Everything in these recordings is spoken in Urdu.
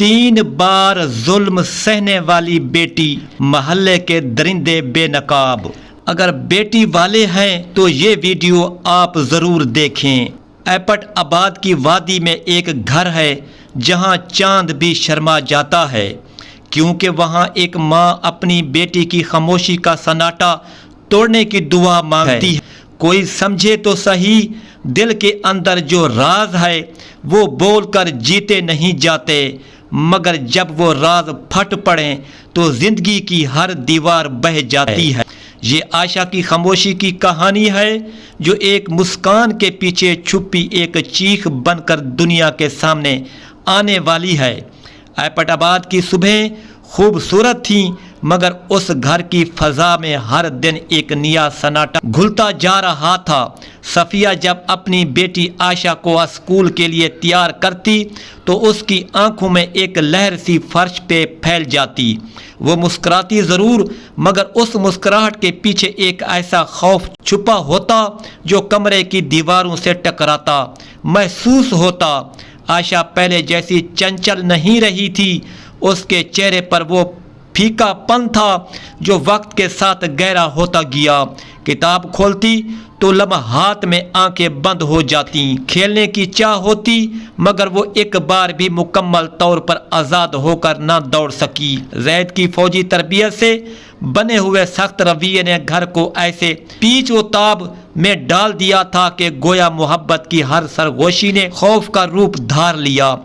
3 بار ظلم سہنے والی بیٹی، محلے کے درندے بے نقاب۔ اگر بیٹی والے ہیں تو یہ ویڈیو آپ ضرور دیکھیں۔ ایپٹ آباد کی وادی میں ایک گھر ہے جہاں چاند بھی شرما جاتا ہے، کیونکہ وہاں ایک ماں اپنی بیٹی کی خاموشی کا سناٹا توڑنے کی دعا مانگتی ہے۔ کوئی سمجھے تو صحیح، دل کے اندر جو راز ہے وہ بول کر جیتے نہیں جاتے، مگر جب وہ راز پھٹ پڑیں تو زندگی کی ہر دیوار بہہ جاتی ہے۔ یہ عائشہ کی خاموشی کی کہانی ہے، جو ایک مسکان کے پیچھے چھپی ایک چیخ بن کر دنیا کے سامنے آنے والی ہے۔ ایپٹ آباد کی صبحیں خوبصورت تھیں، مگر اس گھر کی فضا میں ہر دن ایک نیا سناٹا گھلتا جا رہا تھا۔ صفیہ جب اپنی بیٹی عائشہ کو اسکول کے لیے تیار کرتی تو اس کی آنکھوں میں ایک لہر سی فرش پہ پھیل جاتی۔ وہ مسکراتی ضرور، مگر اس مسکراہٹ کے پیچھے ایک ایسا خوف چھپا ہوتا جو کمرے کی دیواروں سے ٹکراتا محسوس ہوتا۔ عائشہ پہلے جیسی چنچل نہیں رہی تھی، اس کے چہرے پر وہ پھیکا پن تھا جو وقت کے ساتھ گہرا ہوتا گیا۔ کتاب کھولتی تو لمحات میں آنکھیں بند ہو جاتی۔ کھیلنے کی چاہ ہوتی، مگر وہ ایک بار بھی مکمل طور پر آزاد ہو کر نہ دوڑ سکی۔ زید کی فوجی تربیت سے بنے ہوئے سخت رویے نے گھر کو ایسے پیچ و تاب میں ڈال دیا تھا کہ گویا محبت کی ہر سرگوشی نے خوف کا روپ دھار لیا۔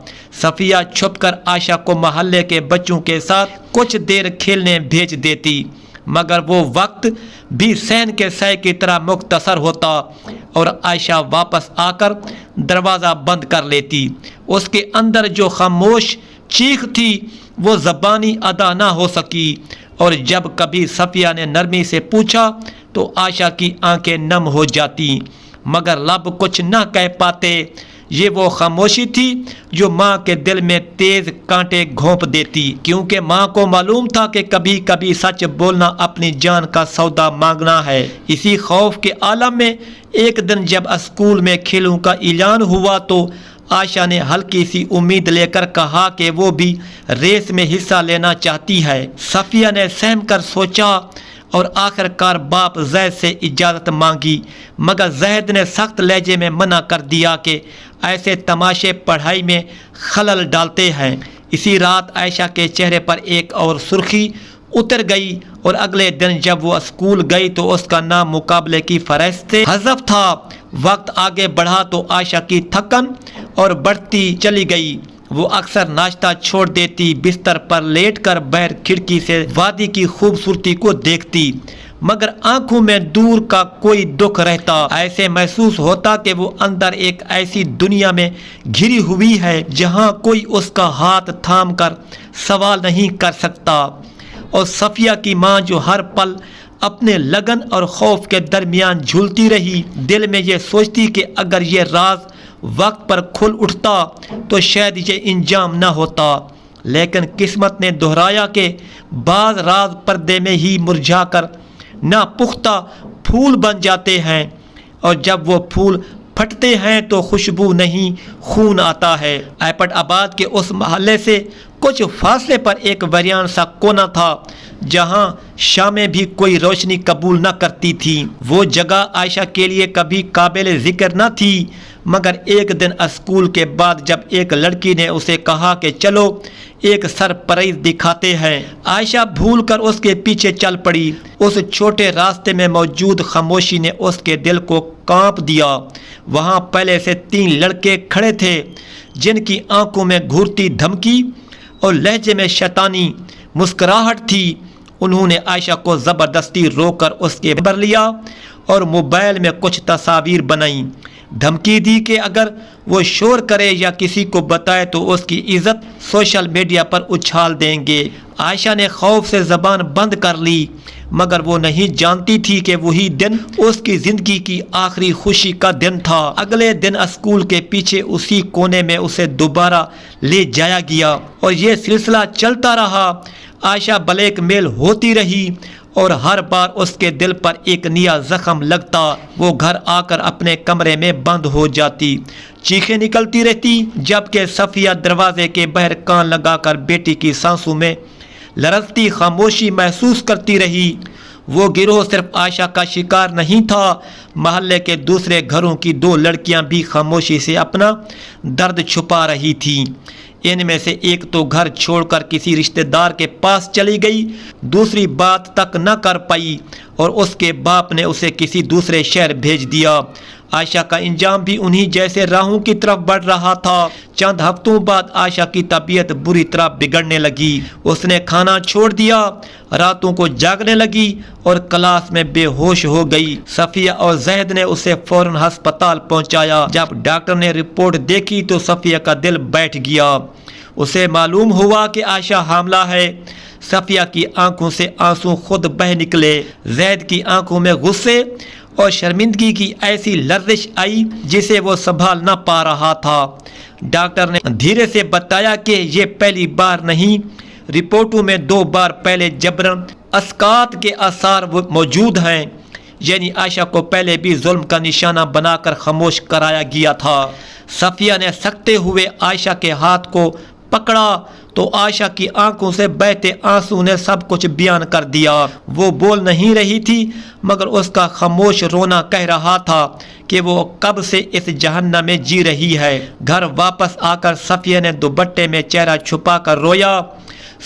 صفیہ چھپ کر عائشہ کو محلے کے بچوں کے ساتھ کچھ دیر کھیلنے بھیج دیتی، مگر وہ وقت بھی صحن کے سائے کی طرح مختصر ہوتا اور عائشہ واپس آ کر دروازہ بند کر لیتی۔ اس کے اندر جو خاموش چیخ تھی وہ زبانی ادا نہ ہو سکی، اور جب کبھی صفیہ نے نرمی سے پوچھا تو عائشہ کی آنکھیں نم ہو جاتی، مگر لب کچھ نہ کہہ پاتے۔ یہ وہ خاموشی تھی جو ماں کے دل میں تیز کانٹے گھونپ دیتی، کیونکہ ماں کو معلوم تھا کہ کبھی کبھی سچ بولنا اپنی جان کا سودا مانگنا ہے۔ اسی خوف کے عالم میں ایک دن جب اسکول میں کھیلوں کا اعلان ہوا تو عائشہ نے ہلکی سی امید لے کر کہا کہ وہ بھی ریس میں حصہ لینا چاہتی ہے۔ صفیہ نے سہم کر سوچا اور آخر کار باپ زید سے اجازت مانگی، مگر زید نے سخت لہجے میں منع کر دیا کہ ایسے تماشے پڑھائی میں خلل ڈالتے ہیں۔ اسی رات عائشہ کے چہرے پر ایک اور سرخی اتر گئی، اور اگلے دن جب وہ اسکول گئی تو اس کا نام مقابلے کی فہرست سے حذف تھا۔ وقت آگے بڑھا تو عائشہ کی تھکن اور بڑھتی چلی گئی۔ وہ اکثر ناشتہ چھوڑ دیتی، بستر پر لیٹ کر باہر کھڑکی سے وادی کی خوبصورتی کو دیکھتی، مگر آنکھوں میں دور کا کوئی دکھ رہتا۔ ایسے محسوس ہوتا کہ وہ اندر ایک ایسی دنیا میں گھری ہوئی ہے جہاں کوئی اس کا ہاتھ تھام کر سوال نہیں کر سکتا۔ اور صفیہ کی ماں جو ہر پل اپنے لگن اور خوف کے درمیان جھولتی رہی، دل میں یہ سوچتی کہ اگر یہ راز وقت پر کھل اٹھتا تو شاید یہ انجام نہ ہوتا، لیکن قسمت نے دہرایا کہ بعض راز پردے میں ہی مرجھا کر ناپختہ پھول بن جاتے ہیں، اور جب وہ پھول پھٹتے ہیں تو خوشبو نہیں خون آتا ہے۔ ایپٹ آباد کے اس محلے سے کچھ فاصلے پر ایک ویران سا کونا تھا جہاں شامیں بھی کوئی روشنی قبول نہ کرتی تھی۔ وہ جگہ عائشہ کے لیے کبھی قابل ذکر نہ تھی، مگر ایک دن اسکول کے بعد جب ایک لڑکی نے اسے کہا کہ چلو ایک سرپرائز دکھاتے ہیں، عائشہ بھول کر اس کے پیچھے چل پڑی۔ اس چھوٹے راستے میں موجود خاموشی نے اس کے دل کو کانپ دیا۔ وہاں پہلے سے 3 لڑکے کھڑے تھے جن کی آنکھوں میں گھورتی دھمکی اور لہجے میں شیطانی مسکراہٹ تھی۔ انہوں نے عائشہ کو زبردستی روک کر اس کے بر لیا اور موبائل میں کچھ تصاویر بنائیں۔ دھمکی دی کہ اگر وہ شور کرے یا کسی کو بتائے تو اس کی عزت سوشل میڈیا پر اچھال دیں گے۔ عائشہ نے خوف سے زبان بند کر لی، مگر وہ نہیں جانتی تھی کہ وہی دن اس کی زندگی کی آخری خوشی کا دن تھا۔ اگلے دن اسکول کے پیچھے اسی کونے میں اسے دوبارہ لے جایا گیا اور یہ سلسلہ چلتا رہا۔ عائشہ بلیک میل ہوتی رہی اور ہر بار اس کے دل پر ایک نیا زخم لگتا وہ گھر آ کر اپنے کمرے میں بند ہو جاتی، چیخیں نکلتی رہتی، جبکہ صفیہ دروازے کے باہر کان لگا کر بیٹی کی سانسوں میں لرزتی خاموشی محسوس کرتی رہی۔ وہ گروہ صرف عائشہ کا شکار نہیں تھا، محلے کے دوسرے گھروں کی 2 لڑکیاں بھی خاموشی سے اپنا درد چھپا رہی تھیں۔ ان میں سے ایک تو گھر چھوڑ کر کسی رشتہ دار کے پاس چلی گئی، دوسری بات تک نہ کر پائی اور اس کے باپ نے اسے کسی دوسرے شہر بھیج دیا۔ عائشہ کا انجام بھی انہی جیسے راہوں کی طرف بڑھ رہا تھا۔ چند ہفتوں بعد عائشہ کی طبیعت بری طرح بگڑنے لگی، اس نے کھانا چھوڑ دیا، راتوں کو جاگنے لگی اور کلاس میں بے ہوش ہو گئی۔ صفیہ اور زہد نے اسے فوراً ہسپتال پہنچایا۔ جب ڈاکٹر نے رپورٹ دیکھی تو صفیہ کا دل بیٹھ گیا، اسے معلوم ہوا کہ عائشہ حاملہ ہے۔ صفیہ کی آنکھوں سے آنسو خود بہہ نکلے، زہد کی آنکھوں میں غصے اور شرمندگی کی ایسی لرزش آئی جسے وہ سنبھال نہ پا رہا تھا۔ ڈاکٹر نے دھیرے سے بتایا کہ یہ پہلی بار نہیں، رپورٹوں میں 2 بار پہلے جبرن اسقاط کے آثار موجود ہیں، یعنی عائشہ کو پہلے بھی ظلم کا نشانہ بنا کر خاموش کرایا گیا تھا۔ صفیہ نے سکتے ہوئے عائشہ کے ہاتھ کو پکڑا تو عائشہ کی آنکھوں سے بہتے آنسو نے سب کچھ بیان کر دیا۔ وہ بول نہیں رہی تھی مگر اس کا خاموش رونا کہہ رہا تھا کہ وہ کب سے اس جہنم میں جی رہی ہے۔ گھر واپس آ کر صفیہ نے دوپٹے میں چہرہ چھپا کر رویا،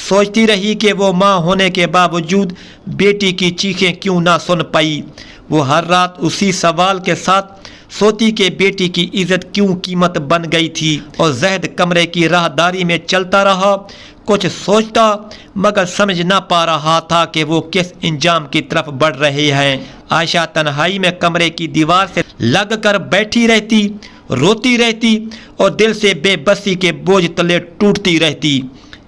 سوچتی رہی کہ وہ ماں ہونے کے باوجود بیٹی کی چیخیں کیوں نہ سن پائی۔ وہ ہر رات اسی سوال کے ساتھ سوتی کہ بیٹی کی عزت کیوں قیمت بن گئی تھی، اور زہد کمرے کی راہداری میں چلتا رہا، کچھ سوچتا مگر سمجھ نہ پا رہا تھا کہ وہ کس انجام کی طرف بڑھ رہے ہیں۔ عائشہ تنہائی میں کمرے کی دیوار سے لگ کر بیٹھی رہتی، روتی رہتی اور دل سے بے بسی کے بوجھ تلے ٹوٹتی رہتی۔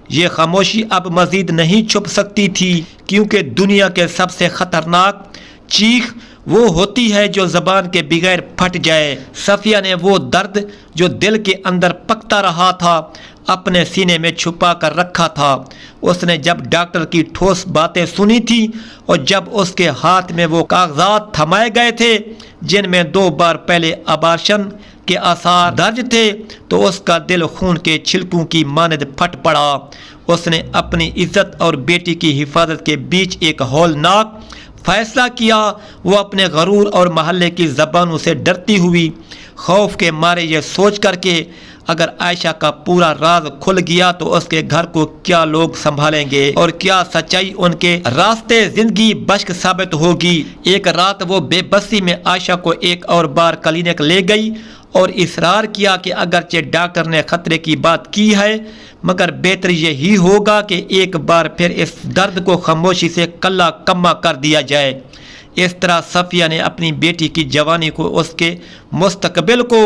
یہ خاموشی اب مزید نہیں چھپ سکتی تھی، کیونکہ دنیا کے سب سے خطرناک چیخ وہ ہوتی ہے جو زبان کے بغیر پھٹ جائے۔ صفیہ نے وہ درد جو دل کے اندر پکتا رہا تھا اپنے سینے میں چھپا کر رکھا تھا۔ اس نے جب ڈاکٹر کی ٹھوس باتیں سنی تھی اور جب اس کے ہاتھ میں وہ کاغذات تھمائے گئے تھے جن میں 2 بار پہلے ابارشن کے آثار درج تھے، تو اس کا دل خون کے چھلکوں کی مانند پھٹ پڑا۔ اس نے اپنی عزت اور بیٹی کی حفاظت کے بیچ ایک ہولناک فیصلہ کیا۔ وہ اپنے غرور اور محلے کی زبانوں سے ڈرتی ہوئی، خوف کے مارے یہ سوچ کر کہ اگر عائشہ کا پورا راز کھل گیا تو اس کے گھر کو کیا لوگ سنبھالیں گے اور کیا سچائی ان کے راستے زندگی بشک ثابت ہوگی۔ ایک رات وہ بے بسی میں عائشہ کو ایک اور بار کلینک لے گئی اور اصرار کیا کہ اگرچہ ڈاکٹر نے خطرے کی بات کی ہے مگر بہتر یہی ہوگا کہ ایک بار پھر اس درد کو خاموشی سے کلا کما کر دیا جائے۔ اس طرح صفیہ نے اپنی بیٹی کی جوانی کو، اس کے مستقبل کو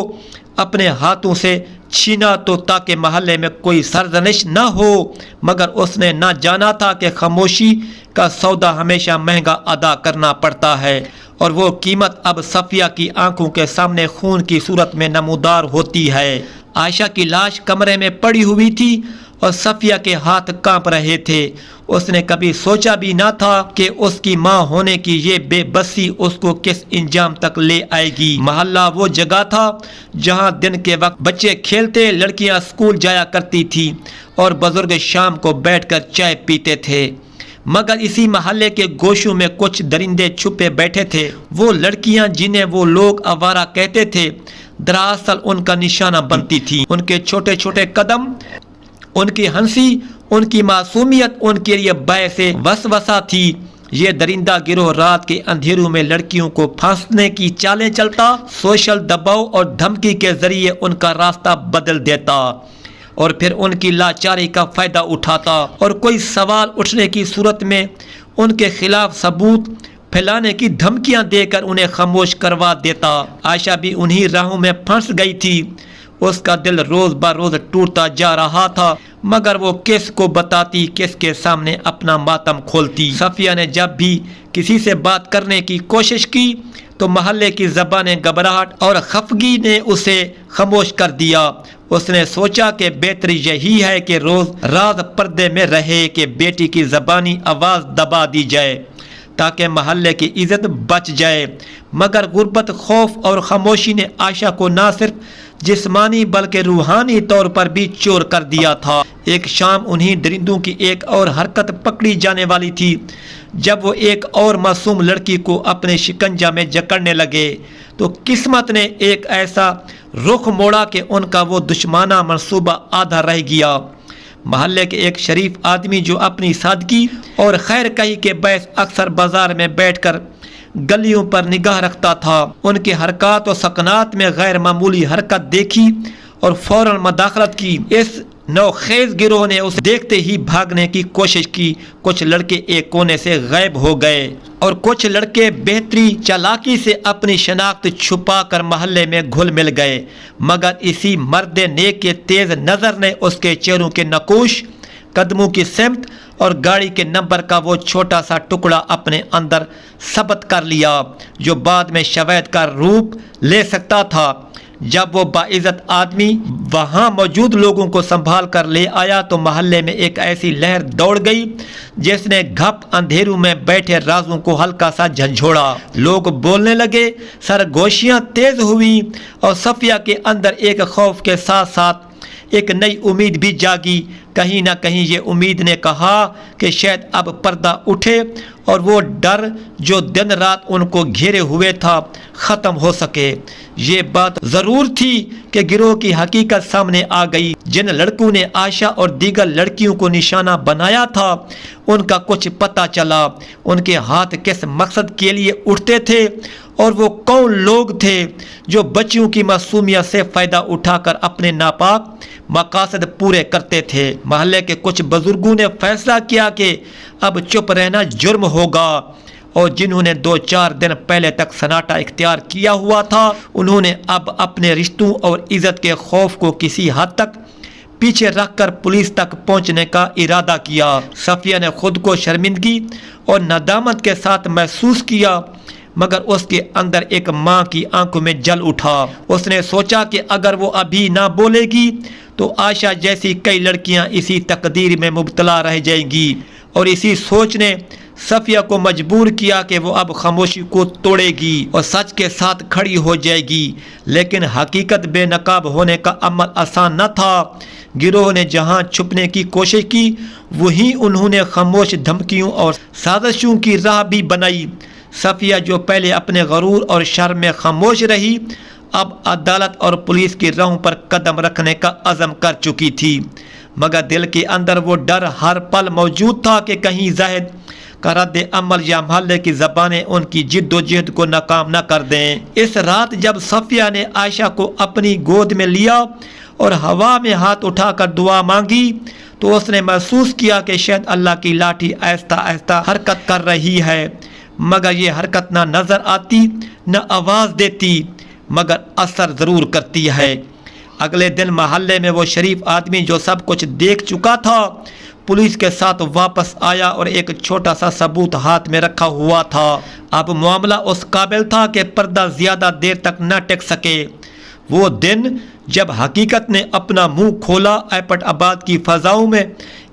اپنے ہاتھوں سے چھینا تو تاکہ محلے میں کوئی سرزنش نہ ہو، مگر اس نے نہ جانا تھا کہ خاموشی کا سودا ہمیشہ مہنگا ادا کرنا پڑتا ہے، اور وہ قیمت اب صفیہ کی آنکھوں کے سامنے خون کی صورت میں نمودار ہوتی ہے۔ عائشہ کی لاش کمرے میں پڑی ہوئی تھی اور صفیہ کے ہاتھ کانپ رہے تھے۔ اس نے کبھی سوچا بھی نہ تھا کہ اس کی ماں ہونے کی یہ بے بسی اس کو کس انجام تک لے آئے گی۔ محلہ وہ جگہ تھا جہاں دن کے وقت بچے کھیلتے، لڑکیاں اسکول جایا کرتی تھی اور بزرگ شام کو بیٹھ کر چائے پیتے تھے، مگر اسی محلے کے گوشوں میں کچھ درندے چھپے بیٹھے تھے۔ وہ لڑکیاں جنہیں وہ لوگ آوارہ کہتے تھے دراصل ان کا نشانہ بنتی تھی۔ ان کے چھوٹے چھوٹے قدم، ان کی ہنسی، ان کی معصومیت ان کے لیے باعث وسوسہ تھی۔ یہ درندہ گروہ رات کے اندھیروں میں لڑکیوں کو پھانسنے کی چالیں چلتا، سوشل دباؤ اور دھمکی کے ذریعے ان کا راستہ بدل دیتا اور پھر ان کی لاچاری کا فائدہ اٹھاتا اور کوئی سوال اٹھنے کی صورت میں ان کے خلاف ثبوت پھیلانے کی دھمکیاں دے کر انہیں خاموش کروا دیتا۔ عائشہ بھی انہی راہوں میں پھنس گئی تھی۔ اس کا دل روز بروز ٹوٹتا جا رہا تھا، مگر وہ کس کو بتاتی، کس کے سامنے اپنا ماتم کھولتی۔ صفیہ نے جب بھی کسی سے بات کرنے کی کوشش کی تو محلے کی زبانیں گھبراہٹ اور خفگی نے اسے خاموش کر دیا۔ اس نے سوچا کہ بہتر یہی ہے کہ روز راز پردے میں رہے کہ بیٹی کی زبانی آواز دبا دی جائے۔ تاکہ محلے کی عزت بچ جائے، مگر غربت، خوف اور خاموشی نے عائشہ کو نہ صرف جسمانی بلکہ روحانی طور پر بھی چور کر دیا تھا۔ ایک شام انہی درندوں کی ایک اور حرکت پکڑی جانے والی تھی جب وہ ایک اور معصوم لڑکی کو اپنے شکنجہ میں جکڑنے لگے تو قسمت نے ایک ایسا رخ موڑا کہ ان کا وہ دشمانہ منصوبہ آدھا رہ گیا۔ محلے کے ایک شریف آدمی جو اپنی سادگی اور خیر کہی کے باعث اکثر بازار میں بیٹھ کر گلیوں پر نگاہ رکھتا تھا، ان کے حرکات و سکنات میں غیر معمولی حرکت دیکھی اور فوراً مداخلت کی۔ اس نوخیز گروہ نے اسے دیکھتے ہی بھاگنے کی کوشش کی۔ کچھ لڑکے ایک کونے سے غائب ہو گئے اور کچھ لڑکے بہتری چالاکی سے اپنی شناخت چھپا کر محلے میں گھل مل گئے، مگر اسی مرد نیک کے تیز نظر نے اس کے چہروں کے نقوش، قدموں کی سمت اور گاڑی کے نمبر کا وہ چھوٹا سا ٹکڑا اپنے اندر ثبت کر لیا جو بعد میں شواہد کا روپ لے سکتا تھا۔ جب وہ باعزت آدمی وہاں موجود لوگوں کو سنبھال کر لے آیا تو محلے میں ایک ایسی لہر دوڑ گئی جس نے گھپ اندھیروں میں بیٹھے رازوں کو ہلکا سا جھنجھوڑا۔ لوگ بولنے لگے، سرگوشیاں تیز ہوئی اور صفیہ کے اندر ایک خوف کے ساتھ ساتھ ایک نئی امید بھی جاگی۔ کہیں نہ کہیں یہ امید نے کہا کہ شاید اب پردہ اٹھے اور وہ ڈر جو دن رات ان کو گھیرے ہوئے تھا ختم ہو سکے۔ یہ بات ضرور تھی کہ گروہ کی حقیقت سامنے آ گئی۔ جن لڑکوں نے عائشہ اور دیگر لڑکیوں کو نشانہ بنایا تھا ان کا کچھ پتہ چلا، ان کے ہاتھ کس مقصد کے لیے اٹھتے تھے اور وہ کون لوگ تھے جو بچیوں کی معصومیت سے فائدہ اٹھا کر اپنے ناپاک مقاصد پورے کرتے تھے۔ محلے کے کچھ بزرگوں نے فیصلہ کیا کہ اب چپ رہنا جرم ہوگا، اور جنہوں نے 2-4 دن پہلے تک سناٹا اختیار کیا ہوا تھا انہوں نے اب اپنے رشتوں اور عزت کے خوف کو کسی حد تک پیچھے رکھ کر پولیس تک پہنچنے کا ارادہ کیا۔ صفیہ نے خود کو شرمندگی اور ندامت کے ساتھ محسوس کیا، مگر اس کے اندر ایک ماں کی آنکھوں میں جل اٹھا۔ اس نے سوچا کہ اگر وہ ابھی نہ بولے گی تو عائشہ جیسی کئی لڑکیاں اسی تقدیر میں مبتلا رہ جائیں گی، اور اسی سوچ نے صفیہ کو مجبور کیا کہ وہ اب خاموشی کو توڑے گی اور سچ کے ساتھ کھڑی ہو جائے گی۔ لیکن حقیقت بے نقاب ہونے کا عمل آسان نہ تھا۔ گروہ نے جہاں چھپنے کی کوشش کی وہیں انہوں نے خاموش دھمکیوں اور سازشوں کی راہ بھی بنائی۔ صفیہ جو پہلے اپنے غرور اور شرم میں خاموش رہی اب عدالت اور پولیس کی راہوں پر قدم رکھنے کا عزم کر چکی تھی، مگر دل کے اندر وہ ڈر ہر پل موجود تھا کہ کہیں زاہد کا رد عمل یا محلے کی زبانیں ان کی جد و جہد کو ناکام نہ کر دیں۔ اس رات جب صفیہ نے عائشہ کو اپنی گود میں لیا اور ہوا میں ہاتھ اٹھا کر دعا مانگی تو اس نے محسوس کیا کہ شاید اللہ کی لاٹھی آہستہ آہستہ حرکت کر رہی ہے، مگر یہ حرکت نہ نظر آتی نہ آواز دیتی، مگر اثر ضرور کرتی ہے۔ اگلے دن محلے میں وہ شریف آدمی جو سب کچھ دیکھ چکا تھا پولیس کے ساتھ واپس آیا اور ایک چھوٹا سا ثبوت ہاتھ میں رکھا ہوا تھا۔ اب معاملہ اس قابل تھا کہ پردہ زیادہ دیر تک نہ ٹک سکے۔ وہ دن جب حقیقت نے اپنا منہ کھولا ایپٹ آباد کی فضاؤں میں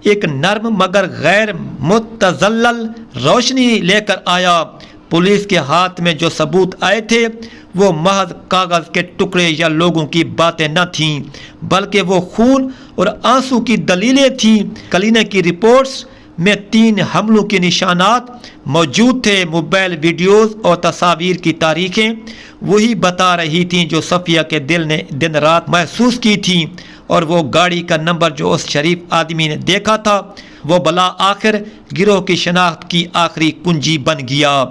ایک نرم مگر غیر متزلزل روشنی لے کر آیا۔ پولیس کے ہاتھ میں جو ثبوت آئے تھے وہ محض کاغذ کے ٹکڑے یا لوگوں کی باتیں نہ تھیں، بلکہ وہ خون اور آنسو کی دلیلیں تھیں۔ کلینک کی رپورٹس میں 3 حملوں کے نشانات موجود تھے۔ موبائل ویڈیوز اور تصاویر کی تاریخیں وہی بتا رہی تھیں جو صفیہ کے دل نے دن رات محسوس کی تھیں، اور وہ گاڑی کا نمبر جو اس شریف آدمی نے دیکھا تھا وہ بلا آخر گروہ کی شناخت کی آخری کنجی بن گیا۔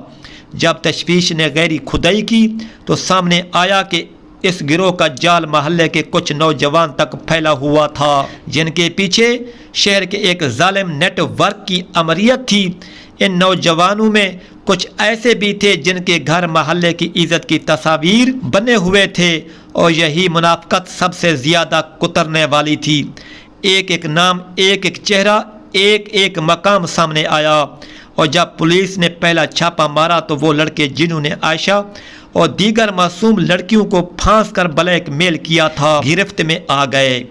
جب تشویش نے گہری کھدائی کی تو سامنے آیا کہ اس گروہ کا جال محلے کے کچھ نوجوان تک پھیلا ہوا تھا جن کے پیچھے شہر کے ایک ظالم نیٹ ورک کی امریت تھی۔ ان نوجوانوں میں کچھ ایسے بھی تھے جن کے گھر محلے کی عزت کی تصاویر بنے ہوئے تھے، اور یہی منافقت سب سے زیادہ کترنے والی تھی۔ ایک ایک نام، ایک ایک چہرہ، ایک ایک مقام سامنے آیا، اور جب پولیس نے پہلا چھاپا مارا تو وہ لڑکے جنہوں نے عائشہ اور دیگر معصوم لڑکیوں کو پھانس کر بلیک میل کیا تھا گرفت میں آ گئے۔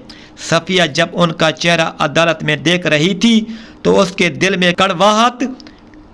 صفیہ جب ان کا چہرہ عدالت میں دیکھ رہی تھی تو اس کے دل میں کڑواہٹ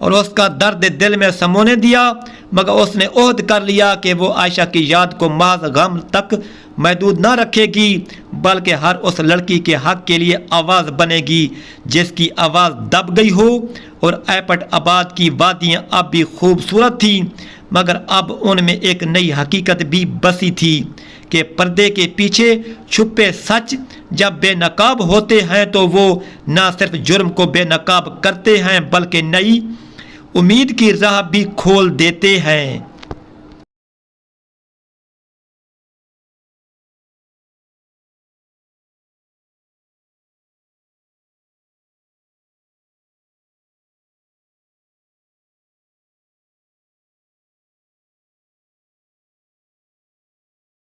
اور اس کا درد دل میں سمونے دیا، مگر اس نے عہد کر لیا کہ وہ عائشہ کی یاد کو محض غم تک محدود نہ رکھے گی، بلکہ ہر اس لڑکی کے حق کے لیے آواز بنے گی جس کی آواز دب گئی ہو۔ اور ایپٹ آباد کی وادیاں اب بھی خوبصورت تھیں، مگر اب ان میں ایک نئی حقیقت بھی بسی تھی کہ پردے کے پیچھے چھپے سچ جب بے نقاب ہوتے ہیں تو وہ نہ صرف جرم کو بے نقاب کرتے ہیں بلکہ نئی امید کی راہ بھی کھول دیتے ہیں۔